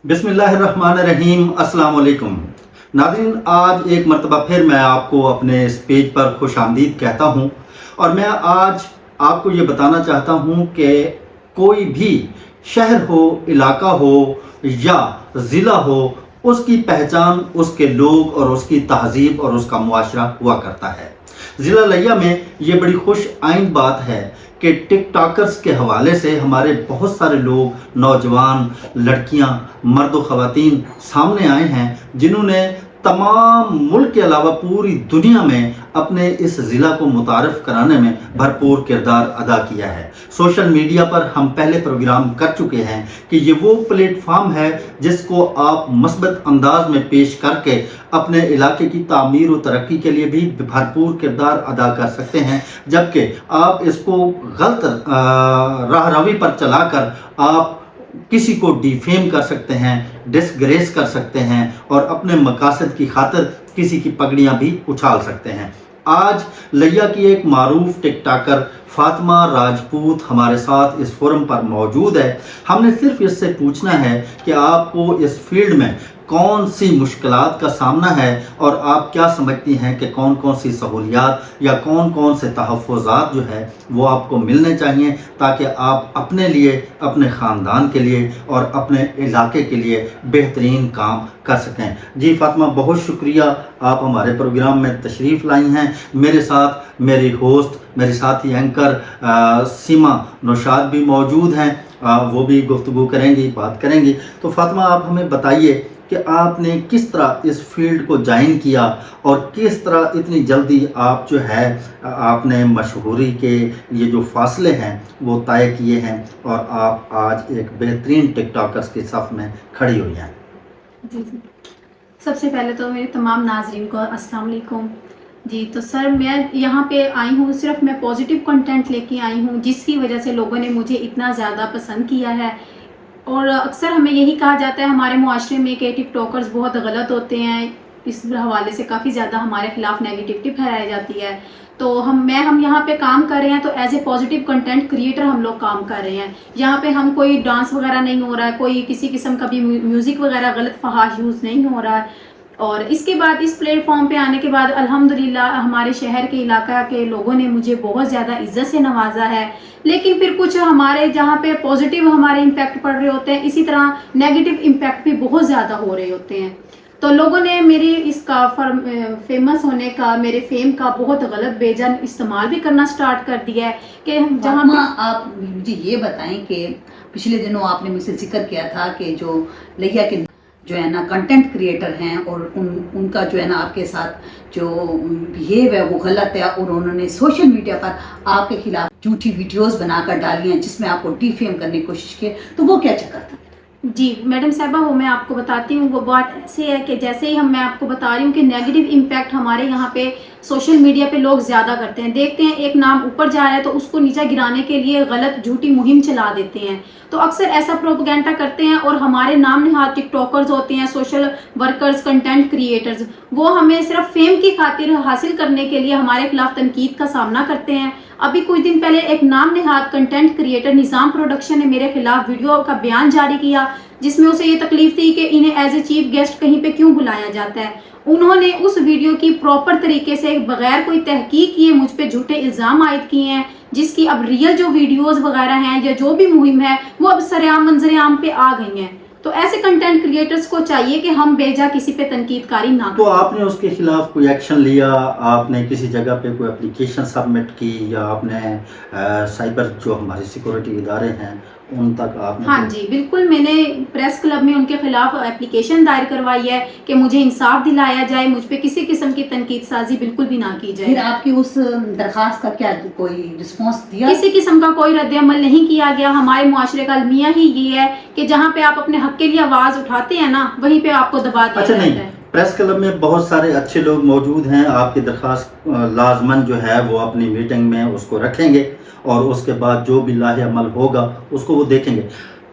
बिस्मिल्लाहिर्रहमानिर्रहीम। अस्सलाम वालेकुम नाज़रीन, आज एक मरतबा फिर मैं आपको अपने इस पेज पर खुश आमदीद कहता हूँ और मैं आज आपको ये बताना चाहता हूँ कि कोई भी शहर हो, इलाका हो या ज़िला हो, उसकी पहचान उसके लोग और उसकी तहज़ीब और उसका मुआशरा हुआ करता है। ज़िला लिया में ये बड़ी खुश आइंद बात है कि टिकटॉकर्स के हवाले से हमारे बहुत सारे लोग, नौजवान, लड़कियां, मर्द व ख़वातीन सामने आए हैं जिन्होंने तमाम मुल्क के अलावा पूरी दुनिया में अपने इस ज़िला को मुतारफ़ कराने में भरपूर किरदार अदा किया है। सोशल मीडिया पर हम पहले प्रोग्राम कर चुके हैं कि ये वो प्लेटफार्म है जिसको आप मस्बत अंदाज में पेश करके अपने इलाके की तामीर और तरक्की के लिए भी भरपूर किरदार अदा कर सकते हैं, जबकि आप इसको गलत राह रवी पर चलाकर आप किसी को डिफेम कर सकते हैं, डिसग्रेस कर सकते हैं और अपने मकासद की खातिर किसी की पगड़ियां भी उछाल सकते हैं। आज लिया की एक मारूफ टिकटॉकर फातिमा राजपूत हमारे साथ इस फोरम पर मौजूद है। हमने सिर्फ इससे पूछना है कि आपको इस फील्ड में कौन सी मुश्किलात का सामना है और आप क्या समझती हैं कि कौन कौन सी सहूलियात या कौन कौन से तहफ़्फ़ुज़ात जो है वो आपको मिलने चाहिए ताकि आप अपने लिए, अपने ख़ानदान के लिए और अपने इलाके के लिए बेहतरीन काम कर सकें। जी फातिमा, बहुत शुक्रिया, आप हमारे प्रोग्राम में तशरीफ़ लाई हैं। मेरे साथ मेरी होस्ट, मेरे साथी एंकर सीमा नौशाद भी मौजूद हैं, वो भी गुफ्तगू करेंगी, बात करेंगी। तो फातिमा, आप हमें बताइए कि आपने किस तरह इस फील्ड को ज्वाइन किया और किस तरह इतनी जल्दी आप जो है आपने मशहूरी के ये जो फासले हैं वो तय किए हैं और आप आज एक बेहतरीन टिकटॉकर्स के सफ़ में खड़ी हुई हैं। जी सबसे पहले तो मेरे तमाम नाजरीन को अस्सलाम वालेकुम। जी तो सर, मैं यहाँ पे आई हूँ, सिर्फ मैं पॉजिटिव कंटेंट लेके आई हूँ जिसकी वजह से लोगों ने मुझे इतना ज़्यादा पसंद किया है। और अक्सर हमें यही कहा जाता है हमारे मुआशरे में कि टिकटॉकर्स बहुत गलत होते हैं, इस हवाले से काफ़ी ज़्यादा हमारे खिलाफ नेगेटिविटी फैलाई जाती है। तो हम यहाँ पे काम कर रहे हैं तो as a positive content creator हम लोग काम कर रहे हैं। यहाँ पे हम कोई डांस वगैरह नहीं हो रहा है, कोई किसी किस्म का भी म्यूज़िक वगैरह गलत फहाश यूज़ नहीं हो रहा है। और इसके बाद इस प्लेटफॉर्म पे आने के बाद अल्हम्दुलिल्लाह हमारे शहर के इलाका के लोगों ने मुझे बहुत ज़्यादा इज्जत से नवाजा है। लेकिन फिर कुछ हमारे जहाँ पे पॉजिटिव हमारे इम्पैक्ट पड़ रहे होते हैं, इसी तरह नेगेटिव इम्पैक्ट भी बहुत ज़्यादा हो रहे होते हैं। तो लोगों ने मेरी इसका फेमस होने का, मेरे फेम का बहुत गलत बेजान इस्तेमाल भी करना स्टार्ट कर दिया है कि जहाँ आप मुझे ये बताएं कि पिछले दिनों आपने मुझसे जिक्र किया था कि जो लिया के जो है ना कंटेंट क्रिएटर हैं और उनका जो है ना आपके साथ जो बिहेव है वो गलत है और उन्होंने सोशल मीडिया पर आपके खिलाफ झूठी वीडियोस बनाकर डाली हैं जिसमें आपको डिफेम करने की कोशिश की, तो वो क्या चक्कर था? जी मैडम साहबा, वो मैं आपको बताती हूँ। वो बात ऐसे है कि जैसे ही मैं आपको बता रही हूँ कि नेगेटिव इम्पैक्ट हमारे यहाँ पे सोशल मीडिया पे लोग ज़्यादा करते हैं। देखते हैं एक नाम ऊपर जा रहा है तो उसको नीचे गिराने के लिए गलत झूठी मुहिम चला देते हैं। तो अक्सर ऐसा प्रोपेगेंडा करते हैं और हमारे नाम निहाद टिकटॉकर्स होते हैं, सोशल वर्कर्स, कंटेंट क्रिएटर्स, वो हमें सिर्फ फेम की खातिर हासिल करने के लिए हमारे खिलाफ तनकीद का सामना करते हैं। अभी कुछ दिन पहले एक नाम निहाद कंटेंट क्रिएटर निज़ाम प्रोडक्शन ने मेरे खिलाफ वीडियो का बयान जारी किया जिसमें उसे ये तकलीफ थी कि इन्हें एज ए चीफ गेस्ट कहीं पे क्यों बुलाया जाता है। उन्होंने उस वीडियो की प्रॉपर तरीके से बगैर कोई तहकीक किए मुझ पे झूठे इल्ज़ाम आयद किए हैं, जिसकी अब रियल जो वीडियोस वगैरह हैं या जो भी मुहिम है वो अब सरेआम मंजर आम पे आ गई हैं। तो ऐसे कंटेंट क्रिएटर्स को चाहिए कि हम बेजा किसी पे तनकीदकारी ना करें। तो आपने उसके खिलाफ कोई एक्शन लिया? आपने किसी जगह पे कोई एप्लीकेशन सबमिट की या आपने साइबर जो हमारे सिक्योरिटी इदारे हैं उन तक आपने? हाँ जी बिल्कुल, मैंने प्रेस क्लब में उनके खिलाफ एप्लीकेशन दायर करवाई है कि मुझे इंसाफ दिलाया जाए, मुझ पे किसी किस्म की तनकीद साजी बिल्कुल भी ना की जाए। फिर आपकी उस दरखास्त का क्या कोई रिस्पॉन्स दिया? किसी किस्म का कोई रद्द अमल नहीं किया गया। हमारे मुआशरे का अलमिया ही ये है कि जहाँ पे आप अपने हक के लिए आवाज़ उठाते हैं ना, वहीं पे आपको दबा दिया जाता है। प्रेस क्लब में बहुत सारे अच्छे लोग मौजूद हैं, आपकी दरख्वास्त लाजमन जो है वो अपनी मीटिंग में उसको रखेंगे और उसके बाद जो भी लाहे अमल होगा उसको वो देखेंगे।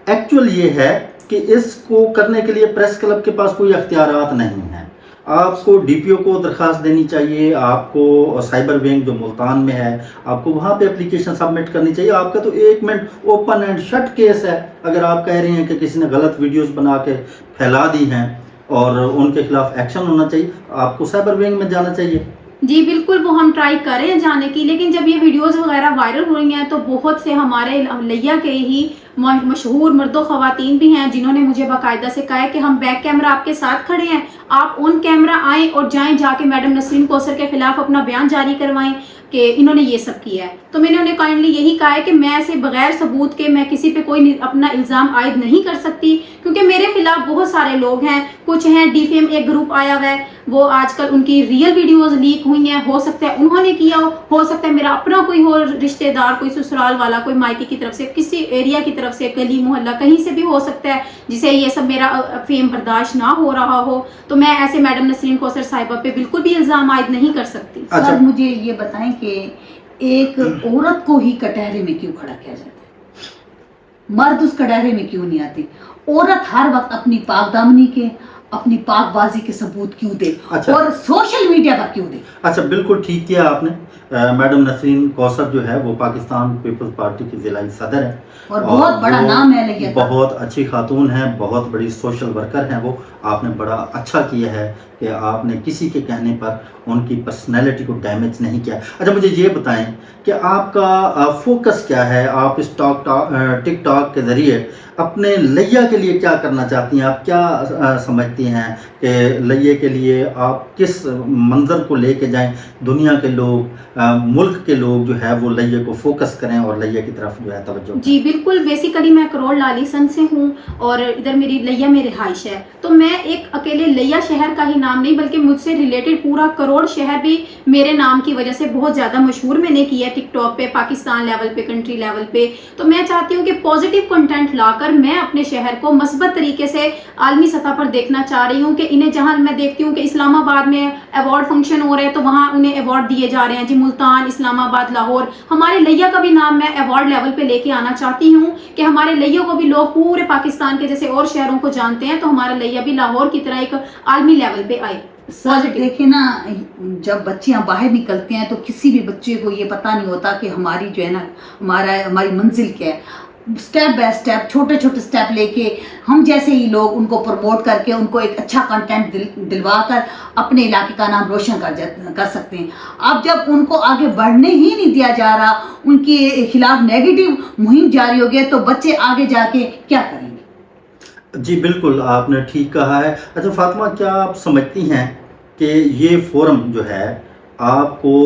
एक्चुअल ये है कि इसको करने के लिए प्रेस क्लब के पास कोई अख्तियारात नहीं है। आपको डीपीओ को दरख्वास्त देनी चाहिए, आपको साइबर विंग जो मुल्तान में है आपको वहाँ पे एप्लीकेशन सबमिट करनी चाहिए। आपका तो 1 minute open and shut case है। अगर आप कह रही हैं कि किसी ने गलत वीडियोस बना के फैला दी हैं और उनके खिलाफ एक्शन होना चाहिए, आपको साइबर विंग में जाना चाहिए। जी बिल्कुल, वो हम ट्राई कर रहे हैं जाने की, लेकिन जब ये वीडियोस वगैरह वायरल हो रही हैं तो बहुत से हमारे लिया के ही मशहूर मर्दों ख़वातीन भी हैं जिन्होंने मुझे बाकायदा से कहा है कि हम बैक कैमरा आपके साथ खड़े हैं, आप ऑन कैमरा आएँ और जाएं जाके मैडम नसरीन कौसर के ख़िलाफ़ अपना बयान जारी करवाएं कि इन्होंने ये सब किया है। तो मैंने उन्हें काइंडली यही कहा है कि मैं ऐसे बगैर सबूत के मैं किसी पे कोई अपना इल्ज़ाम आयद नहीं कर सकती, क्योंकि मेरे खिलाफ बहुत सारे लोग हैं। कुछ हैं डीफेम, एक ग्रुप आया हुआ है, वो आजकल उनकी रियल वीडियोस लीक हुई हैं, हो सकता है उन्होंने किया हो सकता है मेरा अपना कोई हो रिश्तेदार, कोई ससुराल वाला, कोई मायके की तरफ से, किसी एरिया की तरफ से, गली मोहल्ला कहीं से भी हो सकता है जिसे ये सब मेरा फेम बर्दाश्त ना हो रहा हो। तो मैं ऐसे मैडम नसरीन कौसर साहिबा पे बिल्कुल भी इल्ज़ाम आयद नहीं कर सकती। सर मुझे ये बताएं कि एक औरत को ही कटहरे में क्यों खड़ा किया जाता है, मर्द उस कटहरे में क्यों नहीं आते? औरत हर वक्त अपनी पाकदामनी के, अपनी पाकबाजी के सबूत क्यों दे? अच्छा। और सोशल मीडिया पर क्यों दे? अच्छा, बिल्कुल ठीक किया आपने। मैडम नसरीन कौसर जो है वो पाकिस्तान पीपल्स पार्टी की ज़िलाई सदर है और बहुत बड़ा नाम है लिया का। बहुत अच्छी खातून है, बहुत बड़ी सोशल वर्कर हैं वो। आपने बड़ा अच्छा किया है कि आपने किसी के कहने पर उनकी पर्सनैलिटी को डैमेज नहीं किया। अच्छा, मुझे ये बताएं कि आपका फोकस क्या है? आप इस टिकटॉक के ज़रिए अपने लैया के लिए क्या करना चाहती हैं? आप क्या समझती हैं कि लैया के लिए आप किस मंज़र को लेके जाएं? दुनिया के लोग, मुल्क के लोग जो है वो लैया को फोकस करें और लैया की तरफ जो है तवज्जो। जी बिल्कुल, बेसिकली मैं करोड़ लालीसन से हूँ और इधर मेरी लैया में रिहाइश है। तो मैं एक अकेले लैया शहर का ही नाम नहीं बल्कि मुझसे रिलेटेड पूरा करोड़ शहर भी मेरे नाम की वजह से बहुत ज़्यादा मशहूर मैंने किया है टिकटॉक पे, पाकिस्तान लेवल पे, कंट्री लेवल पे। तो मैं चाहती हूँ कि पॉजिटिव कंटेंट लाकर मैं अपने शहर को मस्बत तरीके से आलमी सतह पर देखना चाह रही हूँ कि इन्हें, जहाँ मैं देखती हूँ कि इस्लामाबाद में अवार्ड फंक्शन हो रहे हैं तो वहाँ उन्हें अवार्ड दिए जा रहे हैं। जी मुल्तान, इस्लामाबाद, लाहौर, हमारे लैया का भी नाम मैं अवार्ड लेवल पे लेके आना चाहती हूँ कि हमारे लैया को भी लोग पूरे पाकिस्तान के जैसे और शहरों को जानते हैं, तो हमारा लैया भी लाहौर की तरह एक आलमी लेवल पे आए। सर देखिए ना, जब बच्चियां बाहर निकलती हैं तो किसी भी बच्चे को ये पता नहीं होता कि हमारी जो है ना हमारी मंजिल क्या है। स्टेप बाय स्टेप, छोटे छोटे स्टेप लेके हम जैसे ही लोग उनको प्रमोट करके उनको एक अच्छा कंटेंट दिलवा कर अपने इलाके का नाम रोशन कर सकते हैं। अब जब उनको आगे बढ़ने ही नहीं दिया जा रहा, उनके खिलाफ नेगेटिव मुहिम जारी हो गई, तो बच्चे आगे जाके क्या करेंगे? जी बिल्कुल, आपने ठीक कहा है। अच्छा फातिमा, क्या आप समझती हैं कि ये फोरम जो है आपको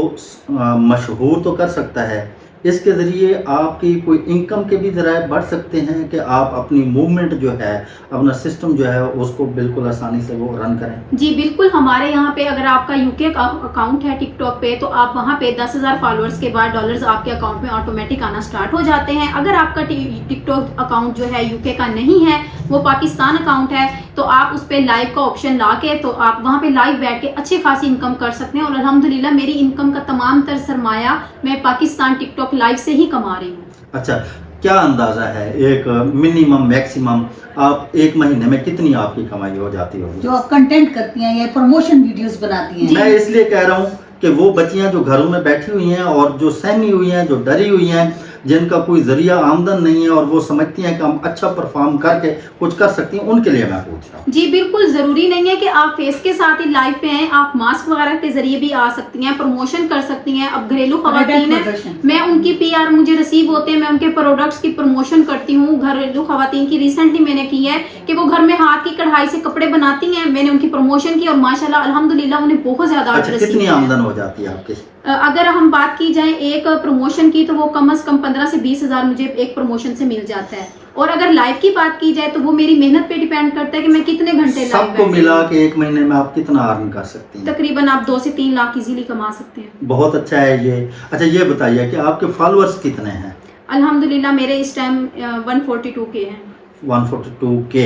मशहूर तो कर सकता है, इसके ज़रिए आपकी कोई इनकम के भी ज़राए बढ़ सकते हैं कि आप अपनी मूवमेंट जो है, अपना सिस्टम जो है उसको बिल्कुल आसानी से वो रन करें? जी बिल्कुल, हमारे यहाँ पे अगर आपका यूके अकाउंट है टिकटॉक पे तो आप वहाँ पे 10,000 फॉलोअर्स के बाद डॉलर्स आपके अकाउंट में ऑटोमेटिक आना स्टार्ट हो जाते हैं। अगर आपका टिकटॉक अकाउंट जो है यूके का नहीं है, वो पाकिस्तान अकाउंट है, तो आप उस पर लाइव का ऑप्शन ला के तो आप वहाँ पे लाइव बैठ के अच्छी खासी इनकम कर सकते हैं। और अल्हम्दुलिल्लाह मेरी इनकम का तमाम तर सरमाया मैं पाकिस्तान टिकटॉक लाइव से ही कमा रही हूँ। अच्छा, क्या अंदाज़ा है एक मिनिमम मैक्सिमम आप एक महीने में कितनी आपकी कमाई हो जाती होगी? जो आप कंटेंट करती हैं या प्रमोशन वीडियोस बनाती हैं? मैं इसलिए कह रहा हूँ कि वो बच्चियाँ जो घरों में बैठी हुई हैं और जो सहमी हुई हैं, जो डरी हुई हैं, जिनका कोई ज़रिया आमदन नहीं है और वो समझती हैं कि हम अच्छा परफॉर्म करके कुछ कर सकती हैं, उनके लिए मैं पूछ रहा हूँ। जी बिल्कुल, ज़रूरी नहीं है कि आप फेस के साथ ही लाइव पे आएँ, आप मास्क वगैरह के ज़रिए भी आ सकती हैं, प्रमोशन कर सकती हैं। अब घरेलू ख़वातीन हैं, मैं उनकी PR मुझे रिसीव होते हैं, मैं उनके प्रोडक्ट्स की प्रमोशन करती हूँ। घरेलू ख़वातीन की रिसेंटली मैंने की है कि वो घर में हाथ की कढ़ाई से कपड़े बनाती हैं, मैंने उनकी प्रमोशन की और माशाल्लाह अल्हम्दुलिल्लाह उन्हें बहुत ज़्यादा अच्छा, कितनी आमदन हो जाती है आपकी? अगर हम बात की जाए एक प्रमोशन की तो वो कम से कम 15 से 20 हज़ार मुझे एक प्रमोशन से मिल जाता है। और अगर लाइव की बात की जाए तो वो मेरी मेहनत पे डिपेंड करता है कि मैं कितने घंटे सबको मिला के एक महीने में आप कितना अर्न कर सकती हैं? तकरीबन आप 2 से 3 लाख इजीली कमा सकते हैं। बहुत अच्छा है ये। अच्छा, ये बताइए कि आपके फॉलोअर्स कितने हैं? अल्हम्दुलिल्लाह मेरे इस टाइम 142K हैं। 142K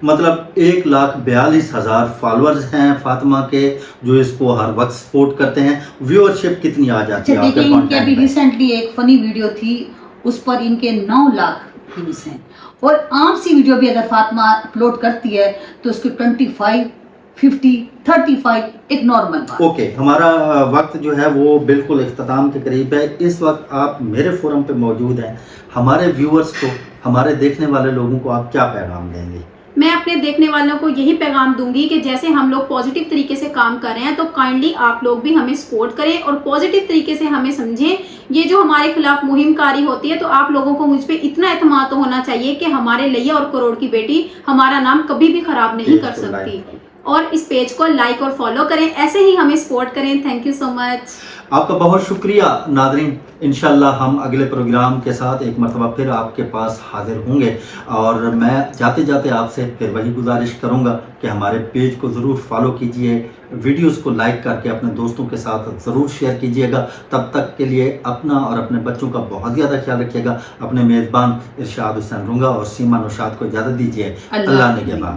मतलब 1,42,000 फॉलोअर्स हैं फातिमा के, जो इसको हर वक्त सपोर्ट करते हैं। व्यूअरशिप कितनी आ जाती है आपके इनके अभी कंटेंट? रिसेंटली एक फनी वीडियो थी, उस पर इनके 9 लाख व्यूज हैं। और आम सी वीडियो भी अगर फातिमा अपलोड करती है तो उसके 25 50, 35 ایک نارمل بات. اوکے، ہمارا وقت جو ہے وہ بالکل اختتام کے قریب ہے. اس وقت آپ میرے فورم پہ موجود ہیں. ہمارے ویورز کو، ہمارے دیکھنے والے لوگوں کو آپ کیا پیغام دیں گے؟ میں اپنے دیکھنے والوں کو یہی پیغام دوں گی کہ جیسے ہم لوگ پازیٹیو طریقے سے کام کر رہے ہیں تو کائنڈلی آپ لوگ بھی ہمیں سپورٹ کریں اور پازیٹیو طریقے سے ہمیں سمجھیں. یہ جو ہمارے خلاف مہم کاری ہوتی ہے تو آپ لوگوں کو مجھ پہ اتنا اعتماد تو ہونا چاہیے کہ ہمارے لیا اور کروڑ کی بیٹی ہمارا نام کبھی بھی خراب نہیں کر سکتی. اور اس پیج کو لائک اور فالو کریں، ایسے ہی ہمیں سپورٹ کریں. تھینک یو سو مچ. آپ کا بہت شکریہ ناظرین. انشاءاللہ ہم اگلے پروگرام کے ساتھ ایک مرتبہ پھر آپ کے پاس حاضر ہوں گے، اور میں جاتے جاتے آپ سے پھر وہی گزارش کروں گا کہ ہمارے پیج کو ضرور فالو کیجئے، ویڈیوز کو لائک کر کے اپنے دوستوں کے ساتھ ضرور شیئر کیجئے گا. تب تک کے لیے اپنا اور اپنے بچوں کا بہت زیادہ خیال رکھیے گا. اپنے میزبان ارشاد حسین رنگا اور سیما نوشاد کو اجازت دیجیے. اللہ نگہبان.